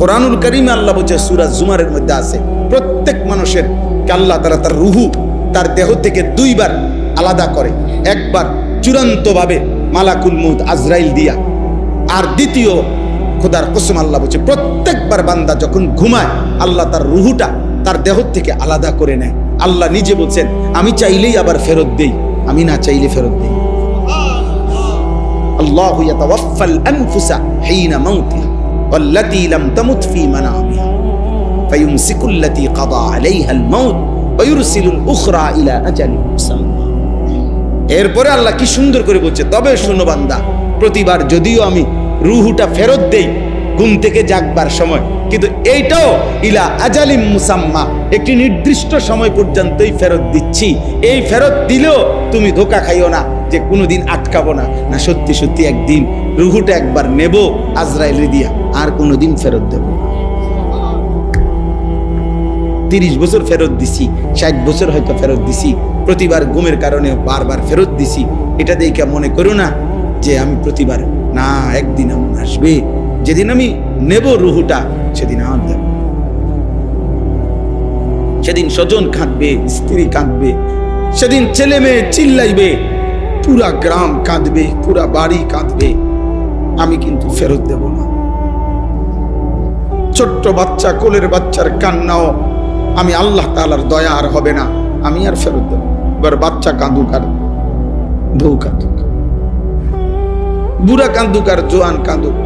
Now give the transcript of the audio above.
কোরআনুল কারীমে আল্লাহ বলছে, সূরা জুমারের মধ্যে আছে, প্রত্যেক মানুষের আল্লাহ তাআলা তার রুহু তার দেহ থেকে দুইবার আলাদা করে। একবার চূড়ান্তভাবে মালাকুল মউত আজরাইল দিয়া, আর দ্বিতীয় খোদার কসম আল্লাহ বলছে প্রত্যেকবার বান্দা যখন ঘুমায় আল্লাহ তার রুহুটা তার দেহ থেকে আলাদা করে নেয়। আল্লাহ নিজে বলছেন, আমি চাইলেই আবার ফেরত দেই, আমি না চাইলে ফেরত দেই। আল্লাহু ইয়াতাওয়াফাল আনফুসা হিনা মাউতিহা ওয়াল্লাতী লাম তামুত ফী মানামিহা ফায়ুমসিকুল্লাতী কাদা আলাইহাল মাউত ওয়া ইউরসিলুল উখরা ইলা আজালিন মুসাম্মা। এরপরে আল্লাহ কি সুন্দর করে বলছে, তবে শোনো বান্দা, প্রতিবার যদিও আমি রুহুটা ফেরত দেই ঘুম থেকে জাগবার সময়, কিন্তু এইটাও ইলা আজালিম মুসাম্মা, একটি নির্দিষ্ট সময় পর্যন্তই ফেরত দিচ্ছি। এই ফেরত দিলেও তুমি ধোঁকা খাইও না যে কোনোদিন আটকাবো না, না সত্যি সত্যি একদিন রুহুটা একবার নেব আজরাইল দিয়া, আর কোনোদিন ফেরত দেব না। 30 বছর ফেরত দিছি, 60 বছর হয়তো ফেরত দিছি, প্রতিবার ঘুমের কারণে বারবার ফেরত দিছি। এটা দেখে মনে করো না যে আমি প্রতিবার, না, একদিন এমন আসবে যেদিন আমি নেব রুহুটা, সেদিন আমার দেব। সেদিন স্বজন কাঁদবে, স্ত্রী কাঁদবে, সেদিন ছেলে মেয়ে চিল্লাইবে, পুরা গ্রাম কাঁদবে, পুরা বাড়ি কাঁদবে, আমি কিন্তু ফেরত দেব না। ছোট্ট বাচ্চা, কোলের বাচ্চার কান্নাও আমি আল্লাহ তাআলার দয়া আর হবে না, আমি আর ফেরত দেব। এবার বাচ্চা কাঁদুক আর বউ কাঁদুক, বুড়া কাঁদুক আর জোয়ান কাঁদুক,